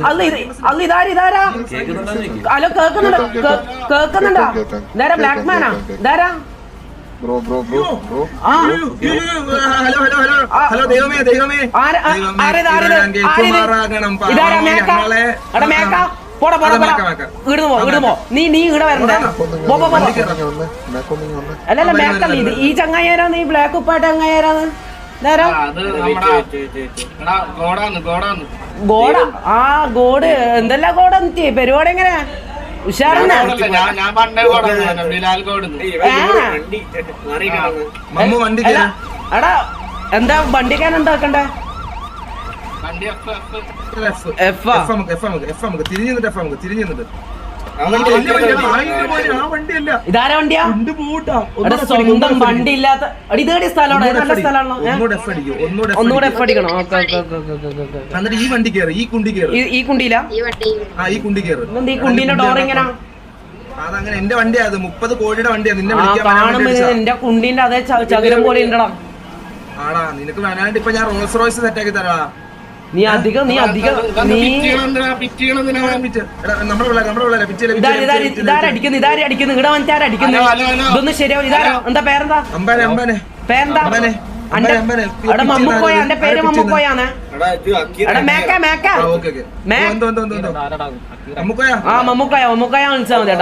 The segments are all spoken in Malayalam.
അല്ല ഇതാരാ ഹലോ കേക്കുന്നുണ്ടോ ഇതാരാ ബ്ലാക്ക് മാനാ ഇതാരാ ഇതാരാ മേക്ക പോടാ ഇടുമോ നീ ഇവിടെ വരണ്ടേ അല്ലല്ല മേക്കല്ല ഇത് ഈ ചങ്ങായിരാന്ന് ഈ ബ്ലാക്ക് ഉപ്പായിട്ട് ചങ്ങായിരാന്ന് ഗോഡ ആ ഗോഡ് എന്തെല്ലാം ഗോഡ പരിപാടി എങ്ങനെ ഉഷാറെന്നാ എടാ എന്താ വണ്ടിക്കാൻ എന്താക്കണ്ടേ ഇതാരാ വണ്ടിയാ സ്വന്തം വണ്ടി ഇല്ലാത്ത ഇതേടി സ്ഥലമാണോ നല്ല സ്ഥലമാണോ ഒന്നുകൂടെ എഫ് അടിക്കണോ ഈ കുണ്ടിയിലാ ഈ കുണ്ടീന്റെ ഡോർ എങ്ങനാ അതങ്ങനെ എന്റെ വണ്ടിയാ 30 കോടിയുടെ വണ്ടിയാ നിന്നെ കാണുമ്പോ എന്റെ കുണ്ടീന്റെ അതേ ചതുരം പോലെ ഉണ്ടടാ ആടാ നിനക്ക് വേണാണ്ട് ഇപ്പൊ ഞാൻ റോൾസ് റോയ്സ് സെറ്റാക്കി തരാ നീ അധികം ഇതാരടിക്കുന്നു ഇവിടെ വന്നിട്ടാരടിക്കുന്നു ഇതൊന്നും ശരിയാവും ഇതാരാ എന്താ പേരെന്താ അവിടെ മമ്മുക്കോയ എന്റെ പേര് മമ്മുക്കോയാണ് മമ്മുക്കോയ വിളിച്ചാൽ മതി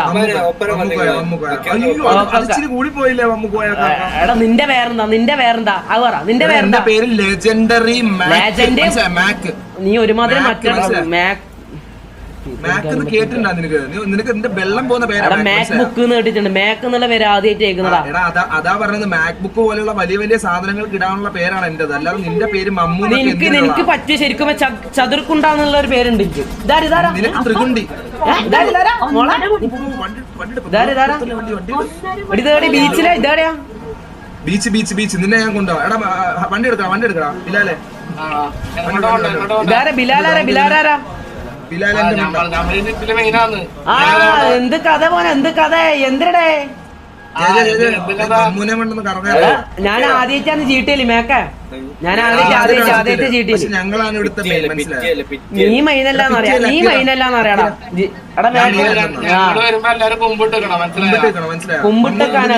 എടാ നിന്റെ പേരെന്താ അത് പറ നിന്റെ പേരെന്താ പേര് ലെജൻഡറി നീ ഒരുമാതിരി മറ്റേ നിനക്ക് എന്റെ വെള്ളം പോകുന്ന പേരാണ് മാക് ബുക്ക് കേട്ടിട്ടുണ്ട് മാക് എന്നുള്ള പേര് ആദ്യമായിട്ട് കേൾക്കുന്നതാ അതാ പറഞ്ഞത് മാക് ബുക്ക് പോലെയുള്ള വലിയ വലിയ സാധനങ്ങൾക്ക് ഇടാനുള്ള പേരാണ് എന്റേത് അല്ലാതെ നിന്റെ പേര് മമ്മു നിനക്ക് പറ്റിയ ശരിക്കും ചതുർക്കുണ്ടാന്നുള്ള ഒരു പേരുണ്ട് നിനക്ക് ത്രികുണ്ടി ബീച്ചിലെ ഇതാടെയാ ബീച്ച് നിന്നെ ഞാൻ കൊണ്ടുപോവാ എടാ വണ്ടി എടുക്കടാ ബിലാലെ ബിലാലാരാ എന്ത് കഥ പോനെ എന്ത് കഥ എന്തിനടേ ഞാൻ ആദ്യമായിട്ടാണ് ചീട്ടിയല്ലേ മേക്ക ഞാൻ ആദ്യമായിട്ട് ചീട്ടി നീ മൈനല്ലാന്ന് അറിയാം അറിയാടാ കുമ്പിട്ടേക്കാണ്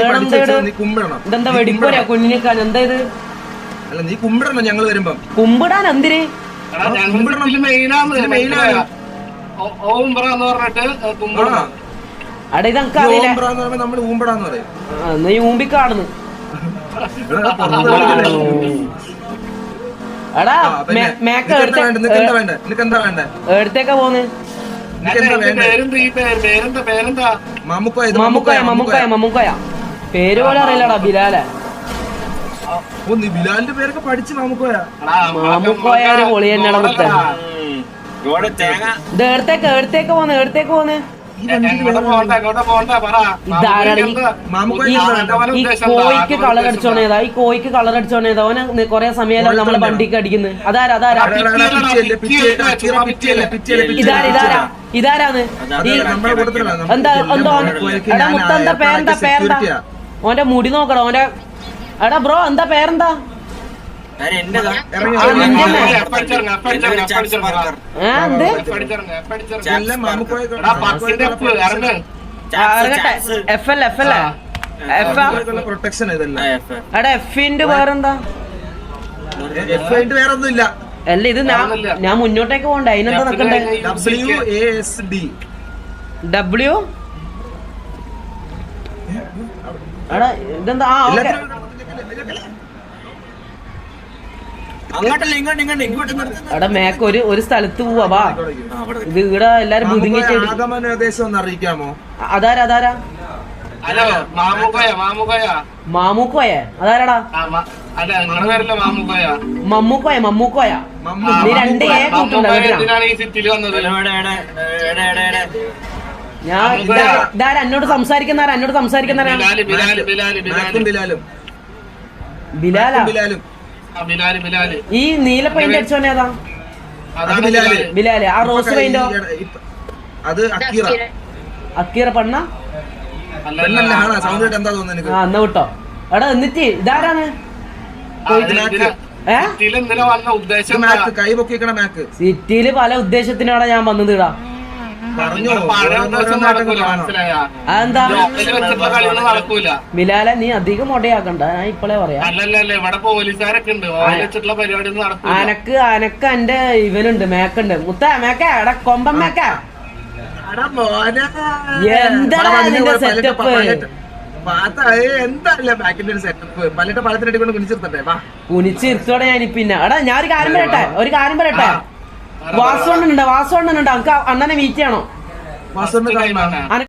ഇതെന്താ വെടിപ്പോരാ കുഞ്ഞിനെക്കാൻ എന്താ ഇത് നീ കുമ്പിടണം ഞങ്ങൾ വരുമ്പോ കുമ്പിടാൻ എന്തിന് അടേ ഇതൊക്കെ നീ ഊമ്പിക്കാടുന്നു എടാ മേക്ക എടുത്തേക്കാ പോന്ന് മമ്മുക്കോയ പേര് പോലെ അറിയില്ലടാ ബിലാലെ ബിലാലിന്റെ പേരൊക്കെ പഠിച്ച് മാമുക്കോയ ഒരു പൊളി തന്നെയാണ് എടുത്തേക്ക് പോന്ന് ഈ കോയിക്ക് കളർ അടിച്ചോണേതാ ഓനെ കൊറേ സമയം നമ്മളെ വണ്ടിക്ക് അടിക്കുന്നത് ഇതാരാന്ന് എന്താ പേരെന്താ ഓന്റെ മുടി നോക്കടാ ഓന്റെ എടാ ബ്രോ എന്താ പേരെന്താ എഫിന്റെ വേറെന്താ വേറൊന്നുമില്ല അല്ല ഇത് ഞാൻ മുന്നോട്ടേക്ക് പോണ്ടേ അതിനെന്താ നിക്കണ്ടേ ഡബ്ല്യു എടാ ഇതെന്താ എടാ മേക്ക് ഒരു സ്ഥലത്ത് പോവാ ഇത് ഇവിടെ എല്ലാരും അറിയിക്കാമോ അതാരാ മാമുക്കോയ അതാരാടാ മമ്മൂക്കോയ നീ രണ്ട് ഞാൻ ഇതാരാ എന്നോട് സംസാരിക്കുന്ന ബിലാലും ഈ നീല പെയിന്റ് അടിച്ചോനേതാ ബിലാല് ആ റോസ് പെയിന്റോ അക്കീറ പെണ്ണ എന്നാ വിട്ടോ എടാ എന്നിട്ട് ഇതാരാണ് മാക്ക് കൈ പൊക്കിക്കണ മാക്ക് സിറ്റിയില് പല ഉദ്ദേശത്തിനാണ് ഞാൻ വന്നത് ഇടാ. പറഞ്ഞു അതെന്താ ബിലാലെ നീ അധികം മൊടയാക്കണ്ട, ഞാൻ ഇപ്പളേ പറയാം. അനക്ക് എന്റെ ഇവനുണ്ട്, മേക്കുണ്ട്. മുത്ത മേക്ക എടാ കൊമ്പൻ മേക്ക, എന്താ നിന്റെ സെറ്റപ്പ്? എന്താ ബാക്കിന്റെ ഒരു സെറ്റപ്പ്? പലട്ട് പലത്തിനടി കൊണ്ട് കുനിച്ചിരുത്തട്ടെ വാ. കുനിച്ചിരുത്തോടെ ഞാൻ പിന്നെ എടാ ഞാൻ ഒരു കാര്യം പറയട്ടെ. വാസോണ്ണനുണ്ട്, അനക്ക് അണ്ണനെ മീറ്റ് ചെയ്യണോ? വാസോണ്ണ